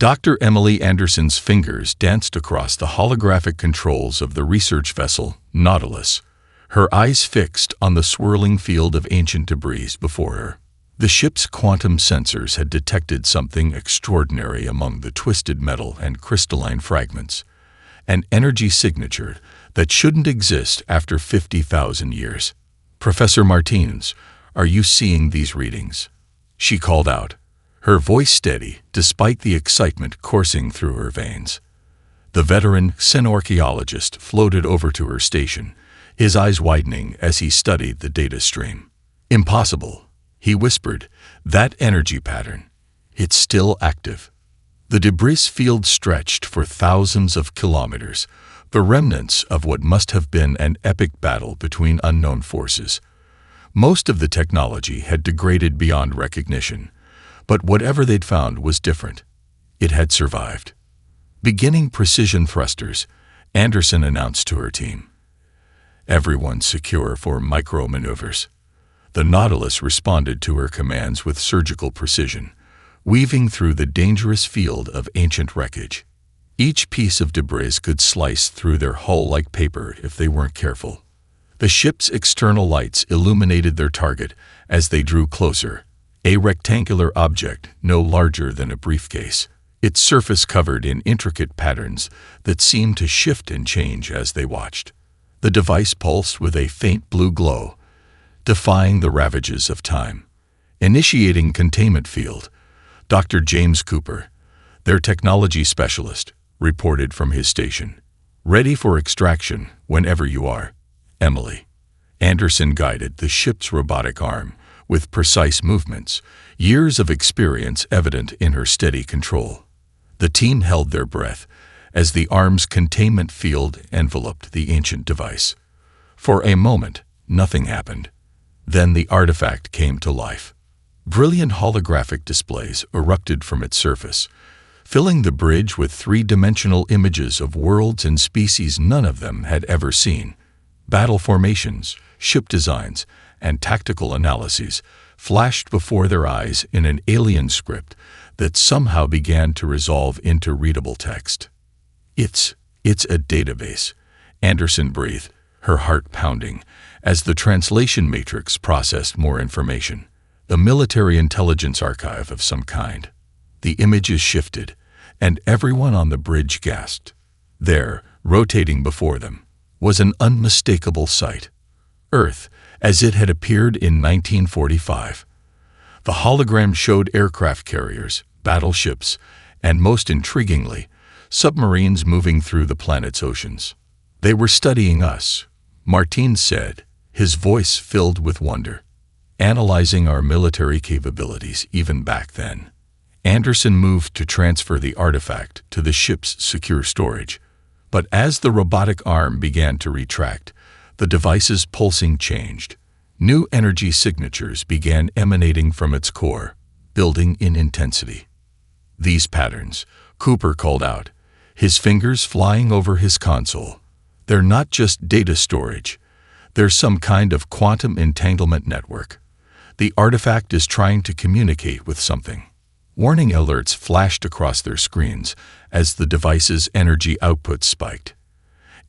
Dr. Emily Anderson's fingers danced across the holographic controls of the research vessel, Nautilus, her eyes fixed on the swirling field of ancient debris before her. The ship's quantum sensors had detected something extraordinary among the twisted metal and crystalline fragments, an energy signature that shouldn't exist after 50,000 years. "Professor Martins, are you seeing these readings?" she called out, her voice steady despite the excitement coursing through her veins. The veteran xenorchaeologist floated over to her station, his eyes widening as he studied the data stream. "Impossible," he whispered. "That energy pattern, it's still active." The debris field stretched for thousands of kilometers, the remnants of what must have been an epic battle between unknown forces. Most of the technology had degraded beyond recognition, but whatever they'd found was different. It had survived. Beginning precision thrusters, Anderson announced to her team. Everyone secure for micro-maneuvers. The Nautilus responded to her commands with surgical precision, weaving through the dangerous field of ancient wreckage. Each piece of debris could slice through their hull like paper if they weren't careful. The ship's external lights illuminated their target as they drew closer, a rectangular object no larger than a briefcase, its surface covered in intricate patterns that seemed to shift and change as they watched. The device pulsed with a faint blue glow, defying the ravages of time. Initiating containment field, Dr. James Cooper, their technology specialist, reported from his station. "Ready for extraction whenever you are, Emily." Anderson guided the ship's robotic arm with precise movements, years of experience evident in her steady control. The team held their breath as the arm's containment field enveloped the ancient device. For a moment, nothing happened. Then the artifact came to life. Brilliant holographic displays erupted from its surface, filling the bridge with three-dimensional images of worlds and species none of them had ever seen. Battle formations, ship designs, and tactical analyses flashed before their eyes in an alien script that somehow began to resolve into readable text. It's a database," Anderson breathed, her heart pounding, as the translation matrix processed more information. "A military intelligence archive of some kind." The images shifted, and everyone on the bridge gasped. There, rotating before them, was an unmistakable sight. Earth, as it had appeared in 1945. The hologram showed aircraft carriers, battleships, and most intriguingly, submarines moving through the planet's oceans. "They were studying us," Martin said, his voice filled with wonder. "Analyzing our military capabilities even back then." Anderson moved to transfer the artifact to the ship's secure storage. But as the robotic arm began to retract, the device's pulsing changed. New energy signatures began emanating from its core, building in intensity. "These patterns," Cooper called out, his fingers flying over his console. "They're not just data storage. They're some kind of quantum entanglement network. The artifact is trying to communicate with something." Warning alerts flashed across their screens as the device's energy output spiked.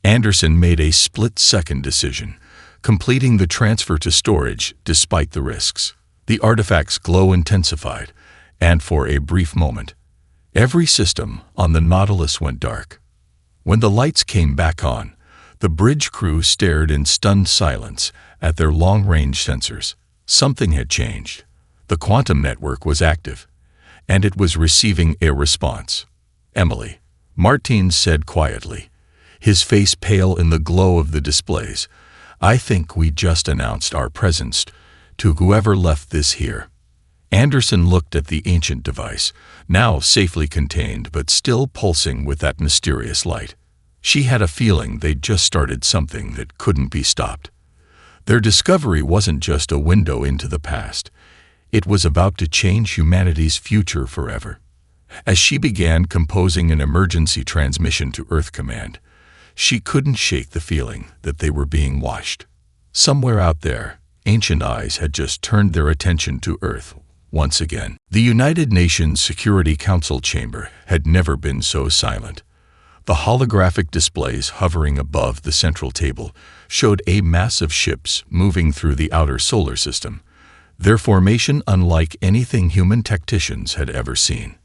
Anderson made a split-second decision, completing the transfer to storage despite the risks. The artifact's glow intensified, and for a brief moment, every system on the Nautilus went dark. When the lights came back on, the bridge crew stared in stunned silence at their long-range sensors. Something had changed. The quantum network was active, and it was receiving a response. "Emily," Martin said quietly, his face pale in the glow of the displays, "I think we just announced our presence to whoever left this here." Anderson looked at the ancient device, now safely contained but still pulsing with that mysterious light. She had a feeling they'd just started something that couldn't be stopped. Their discovery wasn't just a window into the past. It was about to change humanity's future forever. As she began composing an emergency transmission to Earth Command, she couldn't shake the feeling that they were being watched. Somewhere out there, ancient eyes had just turned their attention to Earth, once again. The United Nations Security Council chamber had never been so silent. The holographic displays hovering above the central table showed a mass of ships moving through the outer solar system, their formation unlike anything human tacticians had ever seen.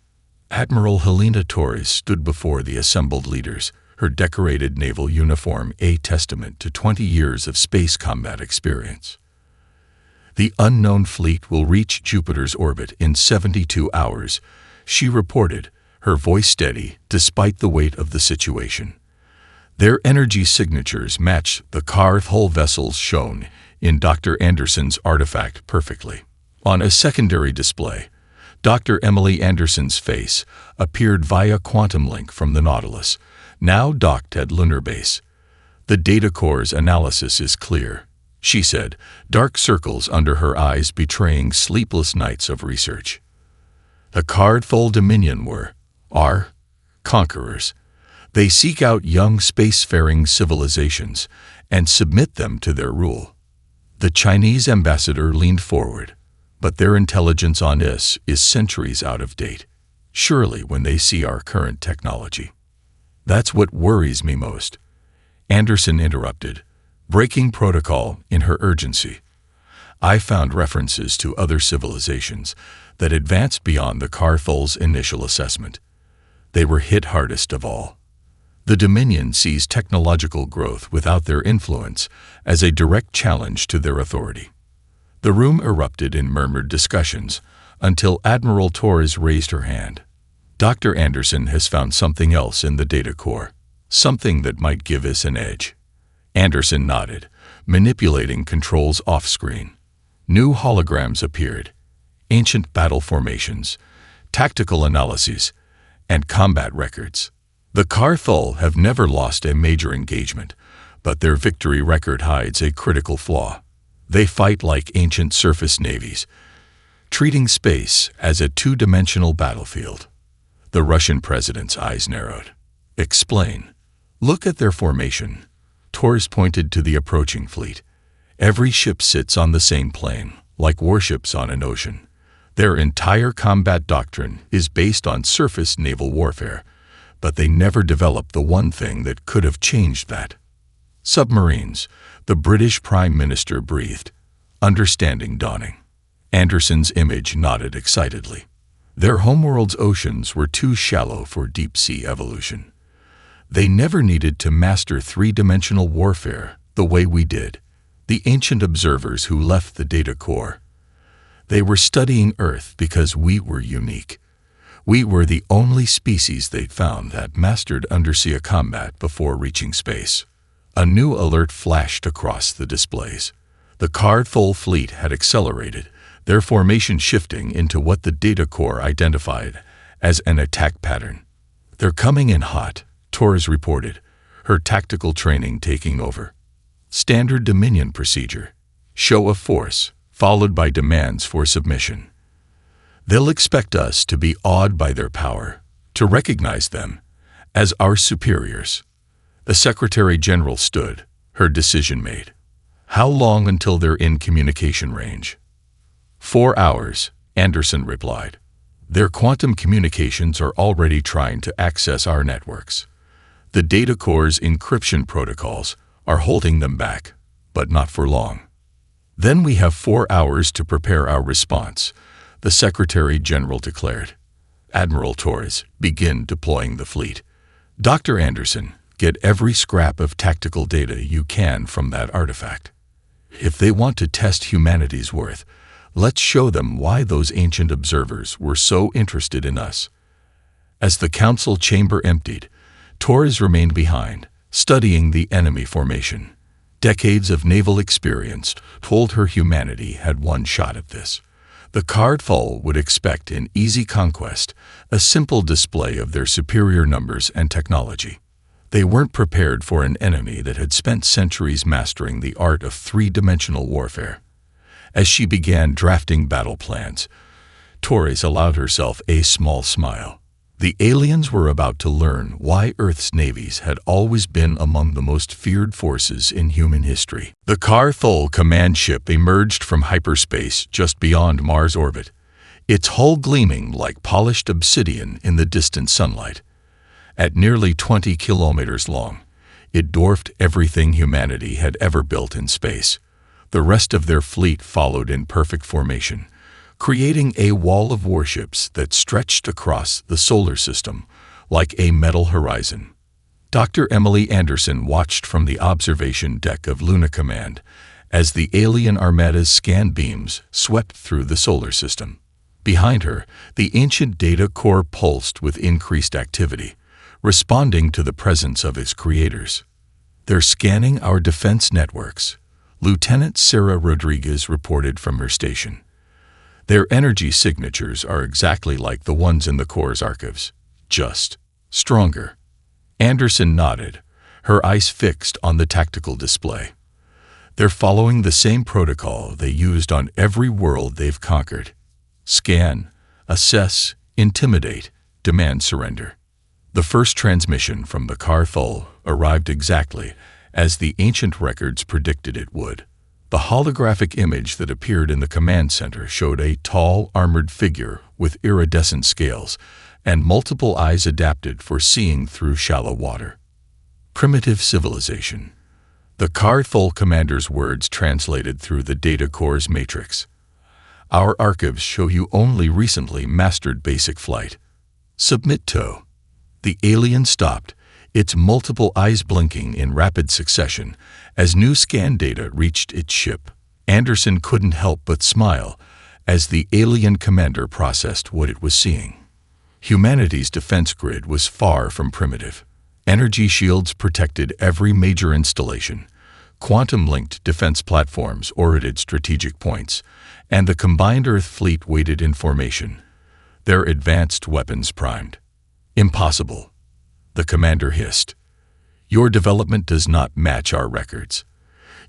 Admiral Helena Torres stood before the assembled leaders, her decorated naval uniform a testament to 20 years of space combat experience. "The unknown fleet will reach Jupiter's orbit in 72 hours, she reported, her voice steady despite the weight of the situation. Their energy signatures match the carved hull vessels shown in Dr. Anderson's artifact perfectly. On a secondary display, Dr. Emily Anderson's face appeared via quantum link from the Nautilus, now docked at Lunar Base. "The data core's analysis is clear," she said, dark circles under her eyes betraying sleepless nights of research. "The Cardful Dominion are conquerors. They seek out young spacefaring civilizations and submit them to their rule." The Chinese ambassador leaned forward, "But their intelligence on us is centuries out of date. Surely when they see our current technology." "That's what worries me most," Anderson interrupted, breaking protocol in her urgency. "I found references to other civilizations that advanced beyond the Cardful's initial assessment. They were hit hardest of all. The Dominion sees technological growth without their influence as a direct challenge to their authority." The room erupted in murmured discussions until Admiral Torres raised her hand. "Dr. Anderson has found something else in the data core, something that might give us an edge." Anderson nodded, manipulating controls off-screen. New holograms appeared, ancient battle formations, tactical analyses, and combat records. The Cardful have never lost a major engagement, but their victory record hides a critical flaw. They fight like ancient surface navies, treating space as a two-dimensional battlefield. The Russian president's eyes narrowed. "Explain." "Look at their formation." Torres pointed to the approaching fleet. "Every ship sits on the same plane, like warships on an ocean. Their entire combat doctrine is based on surface naval warfare, but they never developed the one thing that could have changed that. Submarines," the British Prime Minister breathed, understanding dawning. Anderson's image nodded excitedly. "Their homeworld's oceans were too shallow for deep-sea evolution. They never needed to master three-dimensional warfare the way we did, the ancient observers who left the data core. They were studying Earth because we were unique. We were the only species they'd found that mastered undersea combat before reaching space." A new alert flashed across the displays. The Cardful fleet had accelerated, their formation shifting into what the data core identified as an attack pattern. "They're coming in hot," Torres reported, her tactical training taking over. "Standard Dominion procedure: show of force, followed by demands for submission. They'll expect us to be awed by their power, to recognize them as our superiors." The Secretary General stood, her decision made. "How long until they're in communication range?" 4 hours, Anderson replied. "Their quantum communications are already trying to access our networks. The data core's encryption protocols are holding them back, but not for long." "Then we have 4 hours to prepare our response," the Secretary General declared. "Admiral Torres, begin deploying the fleet. Dr. Anderson, get every scrap of tactical data you can from that artifact. If they want to test humanity's worth, let's show them why those ancient observers were so interested in us." As the council chamber emptied, Torres remained behind, studying the enemy formation. Decades of naval experience told her humanity had one shot at this. The Cardful would expect an easy conquest, a simple display of their superior numbers and technology. They weren't prepared for an enemy that had spent centuries mastering the art of three-dimensional warfare. As she began drafting battle plans, Torres allowed herself a small smile. The aliens were about to learn why Earth's navies had always been among the most feared forces in human history. The Cardful command ship emerged from hyperspace just beyond Mars' orbit, its hull gleaming like polished obsidian in the distant sunlight. At nearly 20 kilometers long, it dwarfed everything humanity had ever built in space. The rest of their fleet followed in perfect formation, creating a wall of warships that stretched across the solar system like a metal horizon. Dr. Emily Anderson watched from the observation deck of Luna Command as the alien armada's scan beams swept through the solar system. Behind her, the ancient data core pulsed with increased activity, responding to the presence of its creators. "They're scanning our defense networks," Lieutenant Sarah Rodriguez reported from her station. "Their energy signatures are exactly like the ones in the core's archives, just stronger." Anderson nodded, her eyes fixed on the tactical display. "They're following the same protocol they used on every world they've conquered. Scan, assess, intimidate, demand surrender." The first transmission from the Carthol arrived exactly as the ancient records predicted it would. The holographic image that appeared in the command center showed a tall, armored figure with iridescent scales and multiple eyes adapted for seeing through shallow water. Primitive civilization. The Carthol commander's words translated through the data core's matrix. "Our archives show you only recently mastered basic flight. Submit to." The alien stopped, its multiple eyes blinking in rapid succession as new scan data reached its ship. Anderson couldn't help but smile as the alien commander processed what it was seeing. Humanity's defense grid was far from primitive. Energy shields protected every major installation. Quantum-linked defense platforms orbited strategic points, and the combined Earth fleet waited in formation, their advanced weapons primed. "Impossible," the commander hissed. "Your development does not match our records.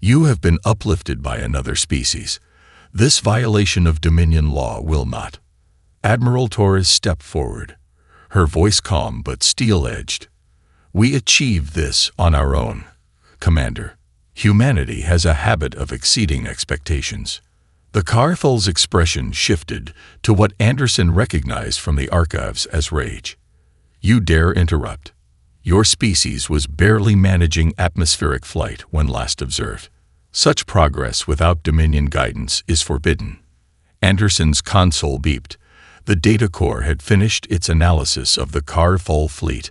You have been uplifted by another species. This violation of Dominion law will not." Admiral Torres stepped forward, her voice calm but steel-edged. "We achieved this on our own, Commander. Humanity has a habit of exceeding expectations." The Carthol's expression shifted to what Anderson recognized from the archives as rage. "You dare interrupt? Your species was barely managing atmospheric flight when last observed. Such progress without Dominion guidance is forbidden." Anderson's console beeped. The data core had finished its analysis of the Carthol fleet.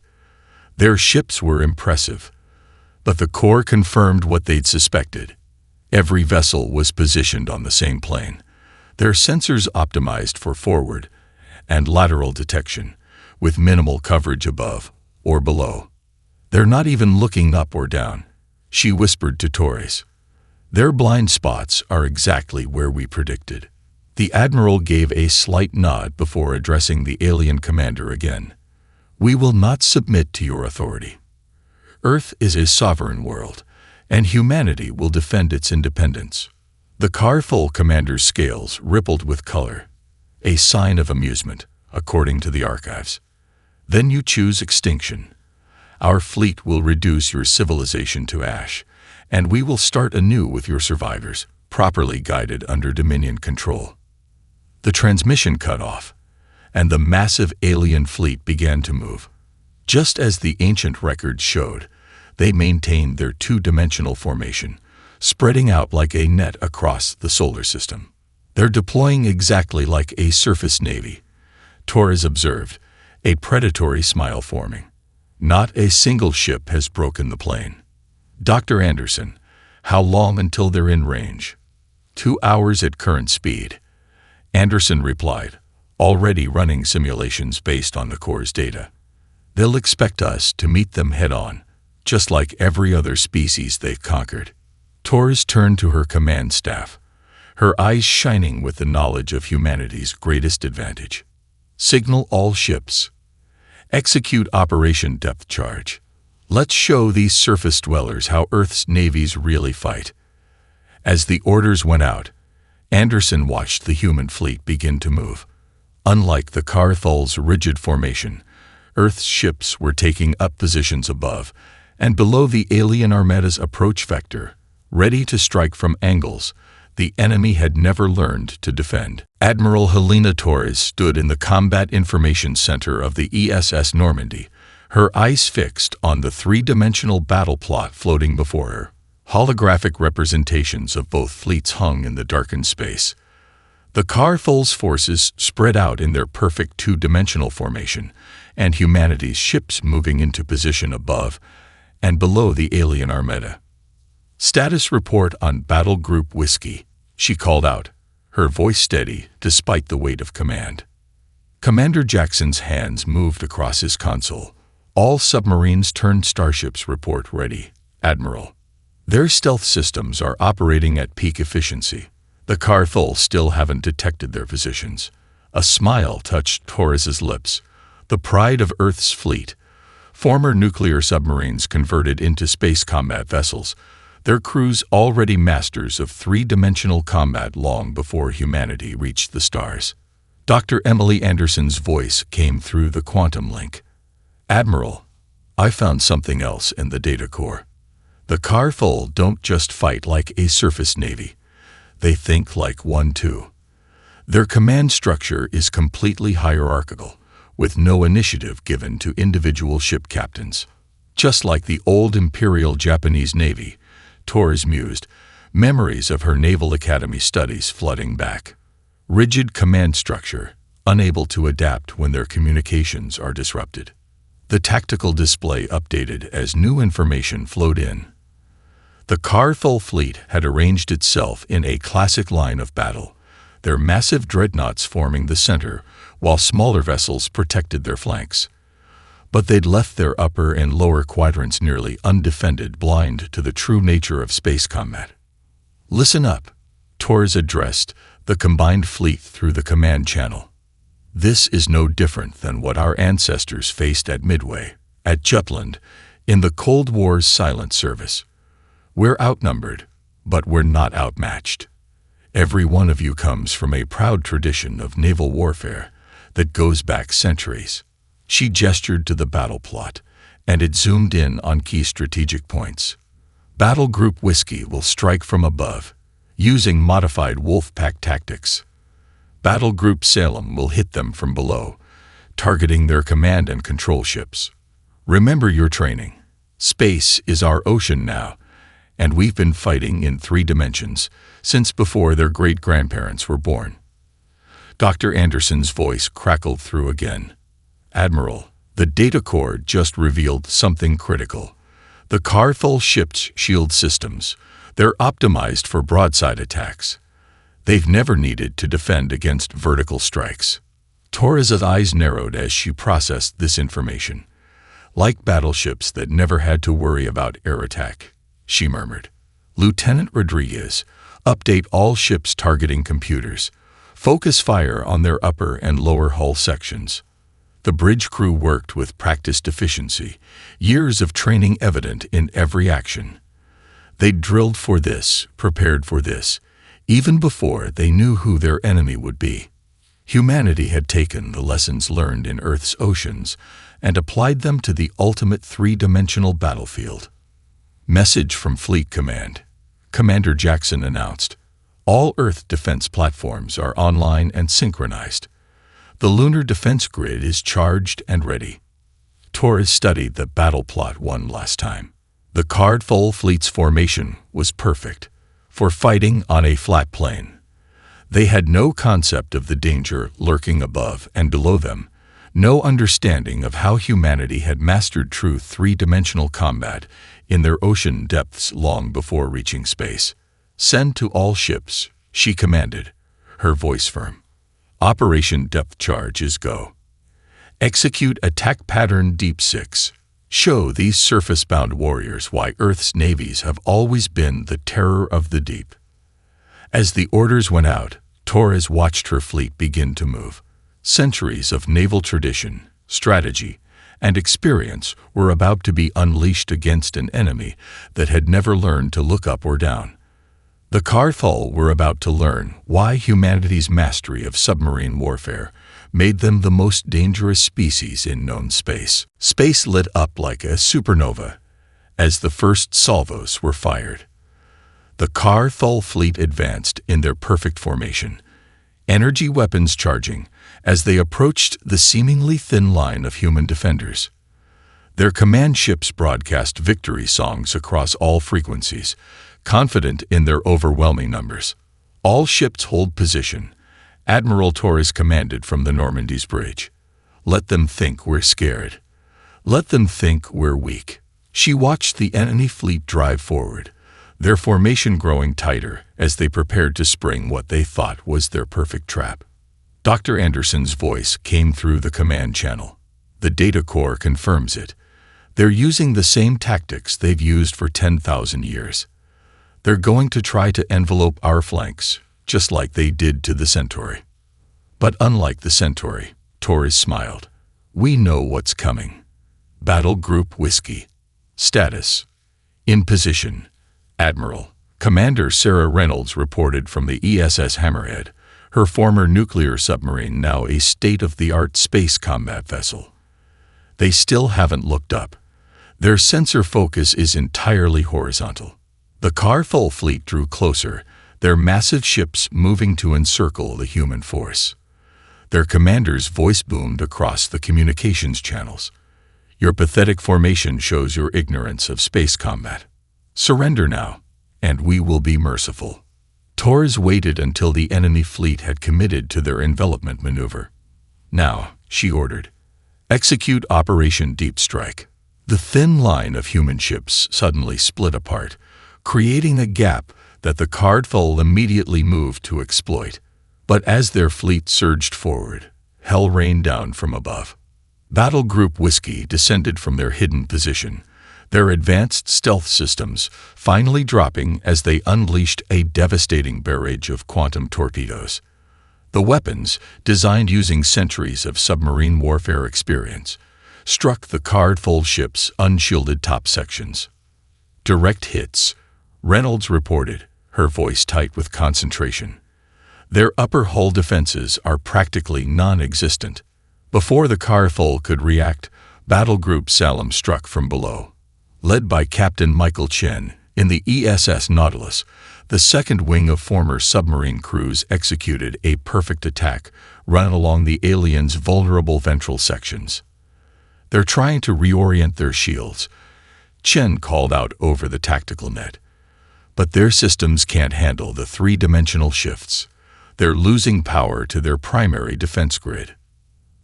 Their ships were impressive, but the core confirmed what they'd suspected. Every vessel was positioned on the same plane, their sensors optimized for forward and lateral detection, with minimal coverage above or below. "They're not even looking up or down," she whispered to Torres. "Their blind spots are exactly where we predicted." The Admiral gave a slight nod before addressing the alien commander again. "We will not submit to your authority. Earth is a sovereign world, and humanity will defend its independence." The Carthol commander's scales rippled with color, a sign of amusement, according to the archives. "Then you choose extinction. Our fleet will reduce your civilization to ash, and we will start anew with your survivors, properly guided under Dominion control." The transmission cut off, and the massive alien fleet began to move. Just as the ancient records showed, they maintained their two-dimensional formation, spreading out like a net across the solar system. "They're deploying exactly like a surface navy," Torres observed, a predatory smile forming. "Not a single ship has broken the plane." "Dr. Anderson, how long until they're in range?" 2 hours at current speed," Anderson replied, already running simulations based on the core's data. "They'll expect us to meet them head-on, just like every other species they've conquered." Torres turned to her command staff, her eyes shining with the knowledge of humanity's greatest advantage. "Signal all ships. Execute Operation Depth Charge. Let's show these surface dwellers how Earth's navies really fight." As the orders went out, Anderson watched the human fleet begin to move. Unlike the Carthol's rigid formation, Earth's ships were taking up positions above and below the alien armada's approach vector, ready to strike from angles The enemy had never learned to defend. Admiral Helena Torres stood in the Combat Information Center of the ESS Normandy, her eyes fixed on the three-dimensional battle plot floating before her. Holographic representations of both fleets hung in the darkened space. The Carfol's forces spread out in their perfect two-dimensional formation, and humanity's ships moving into position above and below the alien armada. "Status report on Battle Group Whiskey," she called out, her voice steady despite the weight of command. Commander Jackson's hands moved across his console. "All submarines turned starships report ready, Admiral. Their stealth systems are operating at peak efficiency. The Carfol still haven't detected their positions." A smile touched Torres's lips. The pride of Earth's fleet, former nuclear submarines converted into space combat vessels, their crews already masters of three-dimensional combat long before humanity reached the stars. Dr. Emily Anderson's voice came through the quantum link. "Admiral, I found something else in the data core. The Carfol don't just fight like a surface navy. They think like one too. Their command structure is completely hierarchical, with no initiative given to individual ship captains. Just like the old Imperial Japanese Navy," Torres mused, memories of her Naval Academy studies flooding back. Rigid command structure, unable to adapt when their communications are disrupted. The tactical display updated as new information flowed in. The Carfol fleet had arranged itself in a classic line of battle, their massive dreadnoughts forming the center, while smaller vessels protected their flanks. But they'd left their upper and lower quadrants nearly undefended, blind to the true nature of space combat. "Listen up," Torres addressed the combined fleet through the command channel. "This is no different than what our ancestors faced at Midway, at Jutland, in the Cold War's silent service. We're outnumbered, but we're not outmatched. Every one of you comes from a proud tradition of naval warfare that goes back centuries." She gestured to the battle plot, and it zoomed in on key strategic points. "Battle Group Whiskey will strike from above, using modified Wolfpack tactics. Battle Group Salem will hit them from below, targeting their command and control ships. Remember your training. Space is our ocean now, and we've been fighting in 3 dimensions since before their great-grandparents were born." Dr. Anderson's voice crackled through again. "Admiral, the data core just revealed something critical. The Carfol ship's shield systems, they're optimized for broadside attacks. They've never needed to defend against vertical strikes." Torres's eyes narrowed as she processed this information. "Like battleships that never had to worry about air attack," she murmured. "Lieutenant Rodriguez, update all ships' targeting computers. Focus fire on their upper and lower hull sections." The bridge crew worked with practiced efficiency, years of training evident in every action. They'd drilled for this, prepared for this, even before they knew who their enemy would be. Humanity had taken the lessons learned in Earth's oceans and applied them to the ultimate 3-dimensional battlefield. "Message from Fleet Command," Commander Jackson announced. "All Earth defense platforms are online and synchronized. The lunar defense grid is charged and ready." Torres studied the battle plot one last time. The Carfol fleet's formation was perfect for fighting on a flat plane. They had no concept of the danger lurking above and below them, no understanding of how humanity had mastered true 3-dimensional combat in their ocean depths long before reaching space. "Send to all ships," she commanded, her voice firm. "Operation Depth Charge is go. Execute Attack Pattern Deep 6. Show these surface-bound warriors why Earth's navies have always been the terror of the deep." As the orders went out, Torres watched her fleet begin to move. Centuries of naval tradition, strategy, and experience were about to be unleashed against an enemy that had never learned to look up or down. The Carfol were about to learn why humanity's mastery of submarine warfare made them the most dangerous species in known space. Space lit up like a supernova as the first salvos were fired. The Kar-Thul fleet advanced in their perfect formation, energy weapons charging as they approached the seemingly thin line of human defenders. Their command ships broadcast victory songs across all frequencies, confident in their overwhelming numbers. All ships hold position. Admiral Torres commanded from the Normandy's bridge. Let them think we're scared. Let them think we're weak. She watched the enemy fleet drive forward, their formation growing tighter as they prepared to spring what they thought was their perfect trap. Dr. Anderson's voice came through the command channel. The data core confirms it. They're using the same tactics they've used for 10,000 years. They're going to try to envelope our flanks, just like they did to the Centauri. But unlike the Centauri, Torres smiled. We know what's coming. Battle Group Whiskey. Status. In position. Admiral. Commander Sarah Reynolds reported from the ESS Hammerhead, her former nuclear submarine, now a state-of-the-art space combat vessel. They still haven't looked up. Their sensor focus is entirely horizontal. The Kar-Thul fleet drew closer, their massive ships moving to encircle the human force. Their commander's voice boomed across the communications channels. Your pathetic formation shows your ignorance of space combat. Surrender now, and we will be merciful. Torres waited until the enemy fleet had committed to their envelopment maneuver. Now, she ordered, execute Operation Deep Strike. The thin line of human ships suddenly split apart, creating a gap that the Kar-Thul immediately moved to exploit. But as their fleet surged forward, hell rained down from above. Battle Group Whiskey descended from their hidden position, their advanced stealth systems finally dropping as they unleashed a devastating barrage of quantum torpedoes. The weapons, designed using centuries of submarine warfare experience, struck the Kar-Thul ship's unshielded top sections. Direct hits, Reynolds reported, her voice tight with concentration. Their upper hull defenses are practically non-existent. Before the Kar-Thul could react, Battle Group Salem struck from below. Led by Captain Michael Chen in the ESS Nautilus, the second wing of former submarine crews executed a perfect attack run along the aliens' vulnerable ventral sections. They're trying to reorient their shields, Chen called out over the tactical net. But their systems can't handle the three-dimensional shifts. They're losing power to their primary defense grid.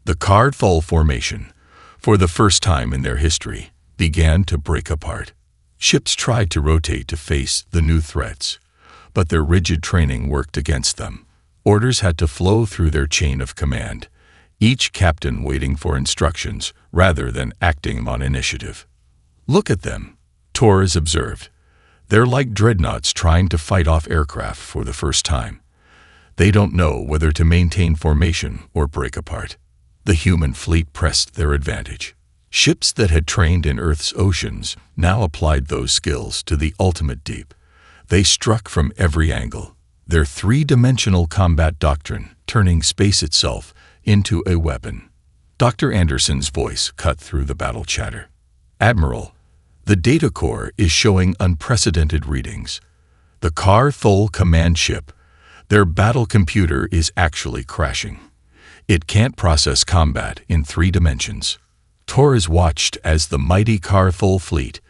The Kar-Thul formation, for the first time in their history, began to break apart. Ships tried to rotate to face the new threats, but their rigid training worked against them. Orders had to flow through their chain of command, each captain waiting for instructions rather than acting on initiative. Look at them, Torres observed. They're like dreadnoughts trying to fight off aircraft for the first time. They don't know whether to maintain formation or break apart. The human fleet pressed their advantage. Ships that had trained in Earth's oceans now applied those skills to the ultimate deep. They struck from every angle, their three-dimensional combat doctrine turning space itself into a weapon. Dr. Anderson's voice cut through the battle chatter. Admiral, the data core is showing unprecedented readings. The Kar-Thul command ship, their battle computer is actually crashing. It can't process combat in 3 dimensions. Torres watched as the mighty Kar-Thul fleet,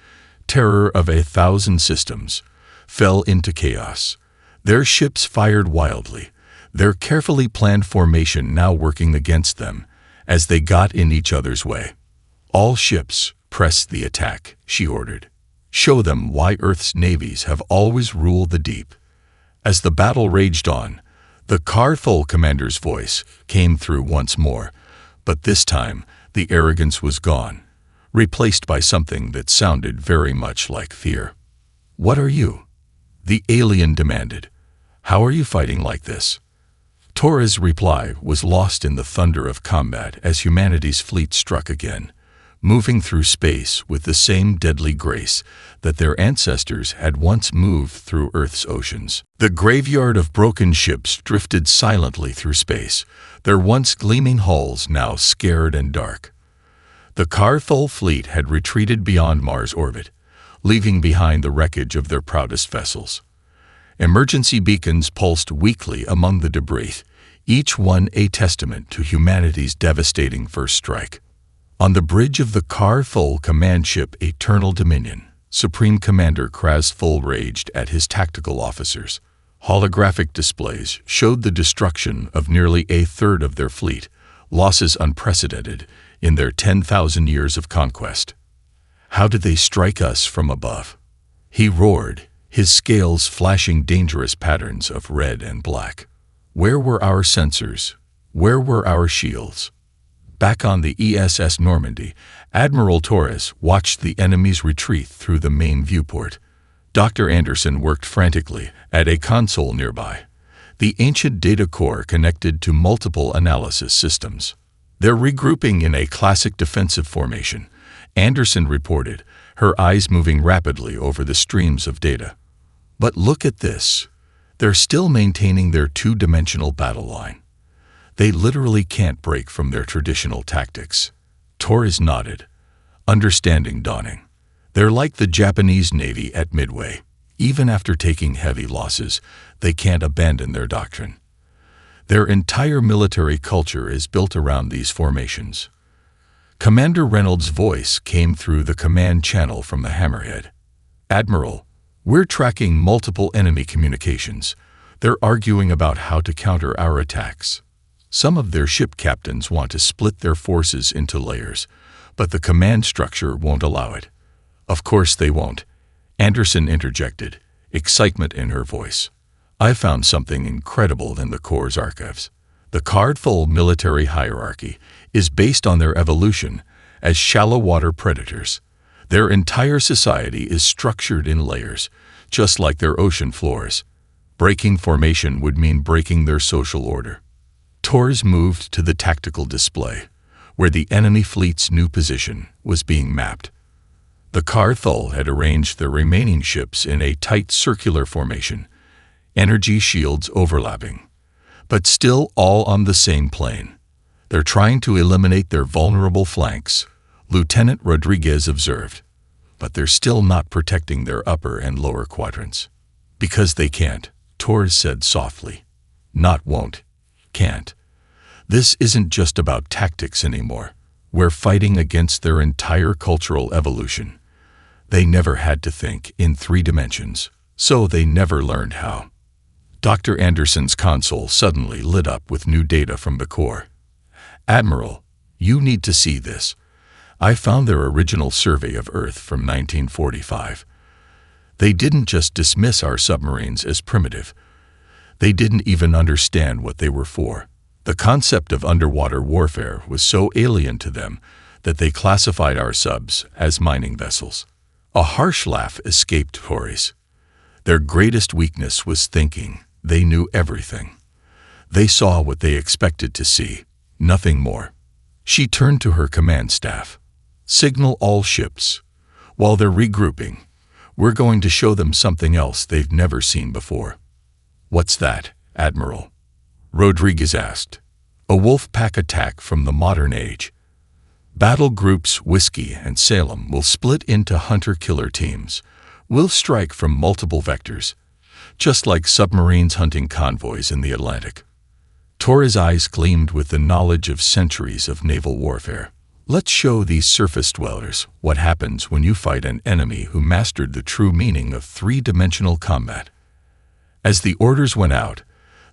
terror of 1,000 systems, fell into chaos. Their ships fired wildly, their carefully planned formation now working against them as they got in each other's way. All ships, press the attack, she ordered. Show them why Earth's navies have always ruled the deep. As the battle raged on, the Kar-Thul commander's voice came through once more, but this time the arrogance was gone, replaced by something that sounded very much like fear. What are you? The alien demanded. How are you fighting like this? Torres' reply was lost in the thunder of combat as humanity's fleet struck again, moving through space with the same deadly grace that their ancestors had once moved through Earth's oceans. The graveyard of broken ships drifted silently through space, their once gleaming hulls now scared and dark. The Kar-Thul fleet had retreated beyond Mars' orbit, leaving behind the wreckage of their proudest vessels. Emergency beacons pulsed weakly among the debris, each one a testament to humanity's devastating first strike. On the bridge of the Car-Thul command ship Eternal Dominion, Supreme Commander Kraz-Thul raged at his tactical officers. Holographic displays showed the destruction of nearly a third of their fleet, losses unprecedented in their 10,000 years of conquest. "How did they strike us from above?" he roared, his scales flashing dangerous patterns of red and black. "Where were our sensors? Where were our shields?" Back on the ESS Normandy, Admiral Torres watched the enemy's retreat through the main viewport. Dr. Anderson worked frantically at a console nearby, the ancient data core connected to multiple analysis systems. "They're regrouping in a classic defensive formation," Anderson reported, her eyes moving rapidly over the streams of data. "But look at this. They're still maintaining their two-dimensional battle line. They literally can't break from their traditional tactics." Torres nodded, understanding dawning. "They're like the Japanese Navy at Midway. Even after taking heavy losses, they can't abandon their doctrine. Their entire military culture is built around these formations." Commander Reynolds' voice came through the command channel from the Hammerhead. "Admiral, we're tracking multiple enemy communications. They're arguing about how to counter our attacks. Some of their ship captains want to split their forces into layers, but the command structure won't allow it." "Of course they won't," Anderson interjected, excitement in her voice. "I found something incredible in the Corps' archives. The Car-Thul military hierarchy is based on their evolution as shallow-water predators. Their entire society is structured in layers, just like their ocean floors. Breaking formation would mean breaking their social order." Torres moved to the tactical display, where the enemy fleet's new position was being mapped. The Car-Thul had arranged their remaining ships in a tight circular formation, energy shields overlapping, but still all on the same plane. "They're trying to eliminate their vulnerable flanks," Lieutenant Rodriguez observed, "but they're still not protecting their upper and lower quadrants." "Because they can't," Torres said softly. "Not won't. Can't. This isn't just about tactics anymore. We're fighting against their entire cultural evolution. They never had to think in 3 dimensions, so they never learned how." Dr. Anderson's console suddenly lit up with new data from the Corps. "Admiral, you need to see this. I found their original survey of Earth from 1945. They didn't just dismiss our submarines as primitive. They didn't even understand what they were for. The concept of underwater warfare was so alien to them that they classified our subs as mining vessels." A harsh laugh escaped Torres. "Their greatest weakness was thinking. They knew everything. They saw what they expected to see, nothing more." She turned to her command staff. "Signal all ships. While they're regrouping, we're going to show them something else they've never seen before." "What's that, Admiral?" Rodriguez asked. "A wolf pack attack from the modern age. Battle groups Whiskey and Salem will split into hunter-killer teams. We'll strike from multiple vectors, just like submarines hunting convoys in the Atlantic." Torres' eyes gleamed with the knowledge of centuries of naval warfare. "Let's show these surface dwellers what happens when you fight an enemy who mastered the true meaning of 3-dimensional combat." As the orders went out,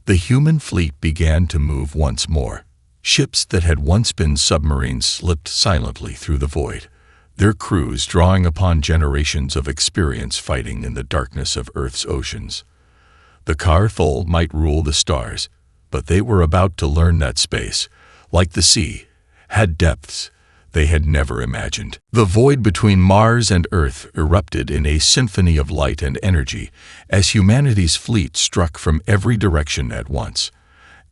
the human fleet began to move once more. Ships that had once been submarines slipped silently through the void, their crews drawing upon generations of experience fighting in the darkness of Earth's oceans. The Car-Thul might rule the stars, but they were about to learn that space, like the sea, had depths they had never imagined. The void between Mars and Earth erupted in a symphony of light and energy as humanity's fleet struck from every direction at once.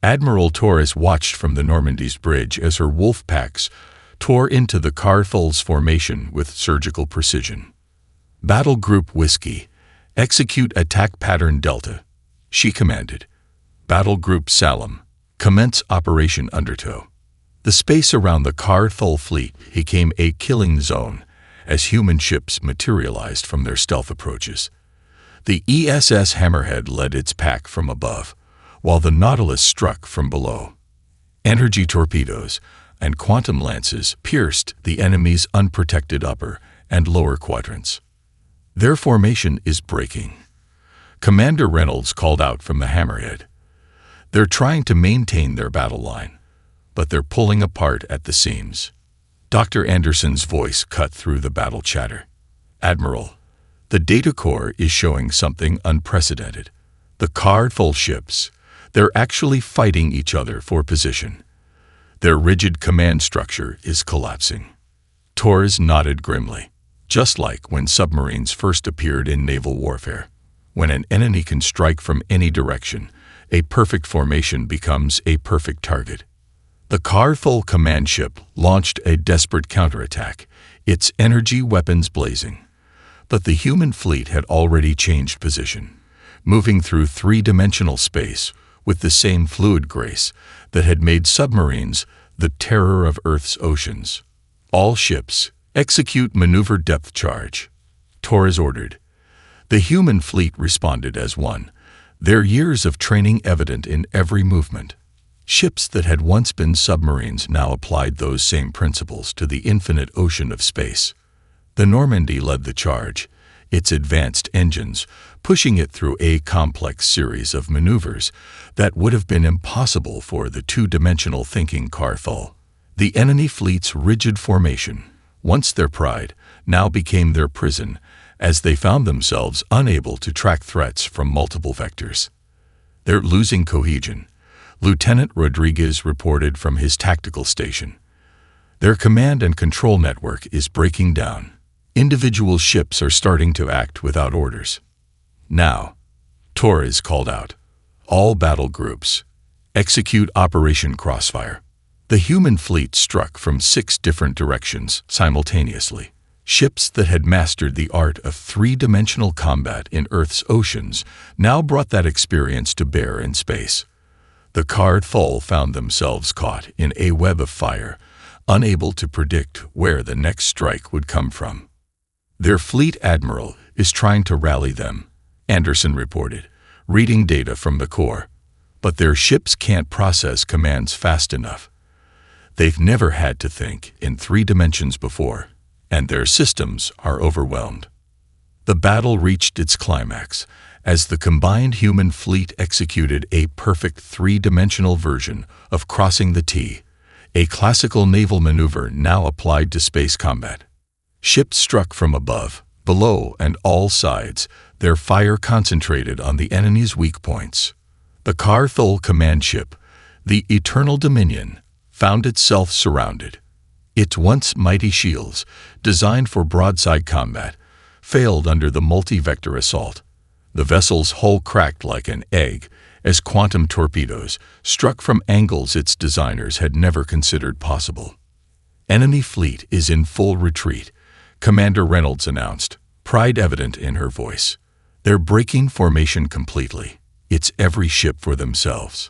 Admiral Torres watched from the Normandy's bridge as her wolf packs tore into the Car-Thul's formation with surgical precision. "Battle Group Whiskey, execute attack pattern Delta," she commanded. "Battle Group Salem, commence Operation Undertow." The space around the Car-Thul fleet became a killing zone as human ships materialized from their stealth approaches. The ESS Hammerhead led its pack from above, while the Nautilus struck from below. Energy torpedoes and quantum lances pierced the enemy's unprotected upper and lower quadrants. Their formation is breaking. Commander Reynolds called out from the Hammerhead. They're trying to maintain their battle line, but they're pulling apart at the seams. Dr. Anderson's voice cut through the battle chatter. Admiral, the data core is showing something unprecedented. The card-full ships, they're actually fighting each other for position. Their rigid command structure is collapsing. Torres nodded grimly, just like when submarines first appeared in naval warfare. When an enemy can strike from any direction, a perfect formation becomes a perfect target. The card-full command ship launched a desperate counterattack, its energy weapons blazing. But the human fleet had already changed position, moving through three-dimensional space with the same fluid grace that had made submarines the terror of Earth's oceans. All ships, execute maneuver depth charge, Torres ordered. The human fleet responded as one, their years of training evident in every movement. Ships that had once been submarines now applied those same principles to the infinite ocean of space. The Normandy led the charge, its advanced engines pushing it through a complex series of maneuvers that would have been impossible for the two-dimensional thinking Carthel. The enemy fleet's rigid formation, once their pride, now became their prison as they found themselves unable to track threats from multiple vectors. They're losing cohesion, Lieutenant Rodriguez reported from his tactical station. Their command and control network is breaking down. Individual ships are starting to act without orders. Now, Torres called out, all battle groups, execute Operation Crossfire. The human fleet struck from 6 different directions simultaneously. Ships that had mastered the art of three-dimensional combat in Earth's oceans now brought that experience to bear in space. The Card-Full found themselves caught in a web of fire, unable to predict where the next strike would come from. Their fleet admiral is trying to rally them, Anderson reported, reading data from the core. But their ships can't process commands fast enough. They've never had to think in 3 dimensions before, and their systems are overwhelmed. The battle reached its climax as the combined human fleet executed a perfect 3-dimensional version of Crossing the T, a classical naval maneuver now applied to space combat. Ships struck from above, below, and all sides, their fire concentrated on the enemy's weak points. The Carthol command ship, the Eternal Dominion, found itself surrounded. Its once mighty shields, designed for broadside combat, failed under the multi-vector assault. The vessel's hull cracked like an egg as quantum torpedoes struck from angles its designers had never considered possible. Enemy fleet is in full retreat, Commander Reynolds announced, pride evident in her voice. They're breaking formation completely. It's every ship for themselves.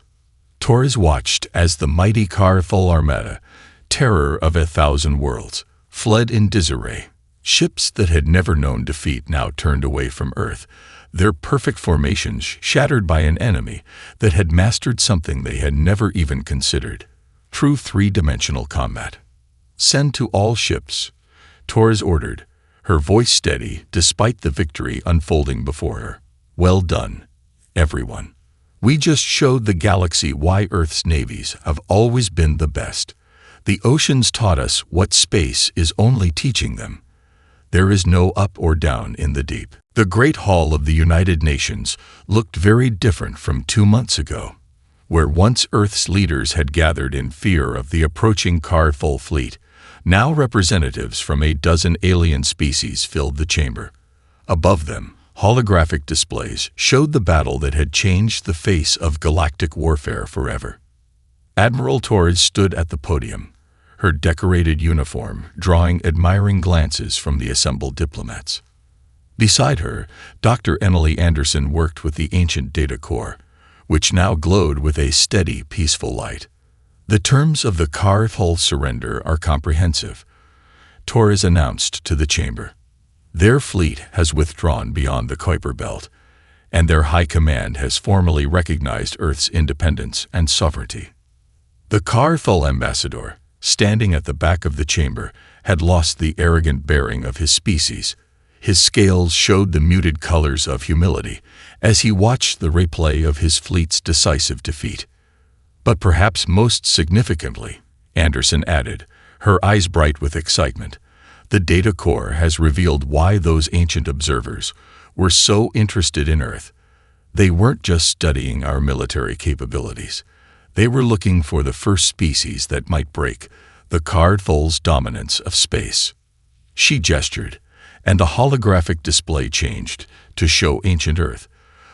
Torres watched as the mighty Carthol Armada, terror of 1,000 worlds, fled in disarray. Ships that had never known defeat now turned away from Earth, their perfect formations shattered by an enemy that had mastered something they had never even considered: true 3-dimensional combat. Send to all ships, Torres ordered, her voice steady despite the victory unfolding before her. Well done, everyone. We just showed the galaxy why Earth's navies have always been the best. The oceans taught us what space is only teaching them. There is no up or down in the deep. The Great Hall of the United Nations looked very different from 2 months ago, where once Earth's leaders had gathered in fear of the approaching Carthol fleet. Now representatives from a dozen alien species filled the chamber. Above them, holographic displays showed the battle that had changed the face of galactic warfare forever. Admiral Torres stood at the podium, her decorated uniform drawing admiring glances from the assembled diplomats. Beside her, Dr. Emily Anderson worked with the ancient data core, which now glowed with a steady, peaceful light. The terms of the Carthol surrender are comprehensive, Torres announced to the chamber. Their fleet has withdrawn beyond the Kuiper Belt, and their high command has formally recognized Earth's independence and sovereignty. The Karthal ambassador, standing at the back of the chamber, had lost the arrogant bearing of his species. His scales showed the muted colors of humility as he watched the replay of his fleet's decisive defeat. But perhaps most significantly, Anderson added, her eyes bright with excitement, the Data Corps has revealed why those ancient observers were so interested in Earth. They weren't just studying our military capabilities. They were looking for the first species that might break the Karthal's dominance of space. She gestured, and a holographic display changed to show ancient Earth,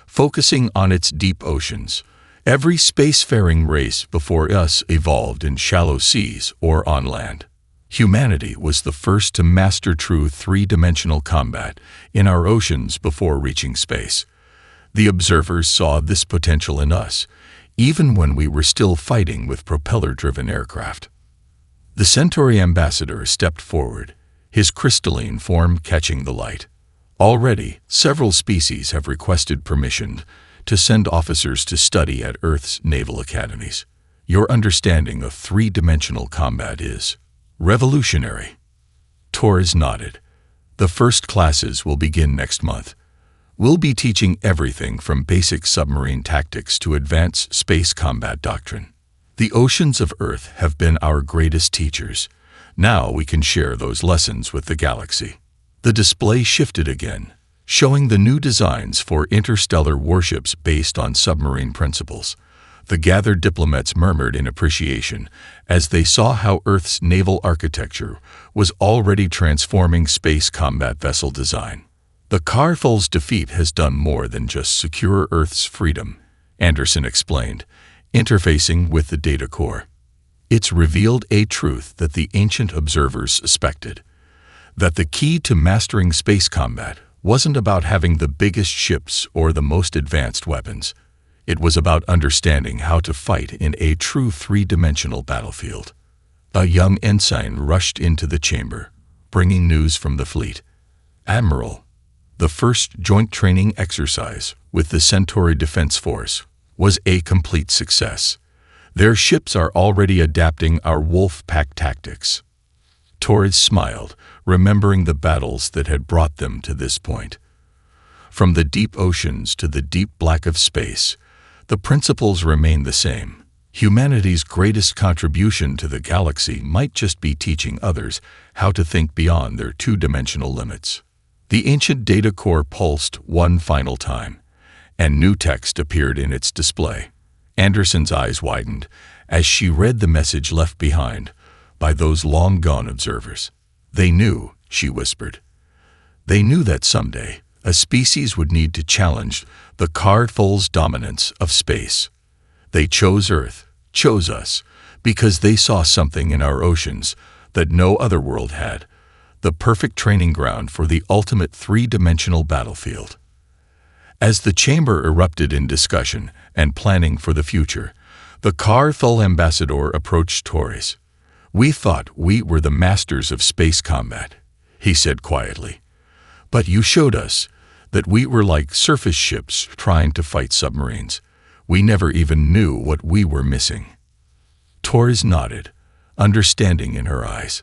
focusing on its deep oceans. Every spacefaring race before us evolved in shallow seas or on land. Humanity was the first to master true three-dimensional combat in our oceans before reaching space. The observers saw this potential in us, even when we were still fighting with propeller-driven aircraft. The Centauri ambassador stepped forward, his crystalline form catching the light. Already, several species have requested permission to send officers to study at Earth's naval academies. Your understanding of three-dimensional combat is revolutionary. Torres nodded. The first classes will begin next month. We'll be teaching everything from basic submarine tactics to advanced space combat doctrine. The oceans of Earth have been our greatest teachers. Now we can share those lessons with the galaxy. The display shifted again, showing the new designs for interstellar warships based on submarine principles. The gathered diplomats murmured in appreciation as they saw how Earth's naval architecture was already transforming space combat vessel design. The Karthal's defeat has done more than just secure Earth's freedom, Anderson explained, interfacing with the Data Corps. It's revealed a truth that the ancient observers suspected, that the key to mastering space combat wasn't about having the biggest ships or the most advanced weapons. It was about understanding how to fight in a true three-dimensional battlefield. A young ensign rushed into the chamber, bringing news from the fleet. Admiral, the first joint training exercise with the Centauri Defense Force was a complete success. Their ships are already adapting our wolf pack tactics. Torres smiled, remembering the battles that had brought them to this point. From the deep oceans to the deep black of space, the principles remain the same. Humanity's greatest contribution to the galaxy might just be teaching others how to think beyond their two-dimensional limits. The ancient Data Corps pulsed one final time, and new text appeared in its display. Anderson's eyes widened as she read the message left behind by those long-gone observers. They knew, she whispered. They knew that someday a species would need to challenge the Karthal's dominance of space. They chose Earth, chose us, because they saw something in our oceans that no other world had, the perfect training ground for the ultimate three-dimensional battlefield. As the chamber erupted in discussion and planning for the future, the Karthal ambassador approached Torres. "We thought we were the masters of space combat," he said quietly. "But you showed us that we were like surface ships trying to fight submarines. We never even knew what we were missing." Torres nodded, understanding in her eyes.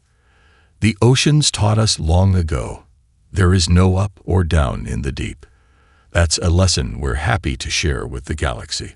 "The oceans taught us long ago. There is no up or down in the deep. That's a lesson we're happy to share with the galaxy."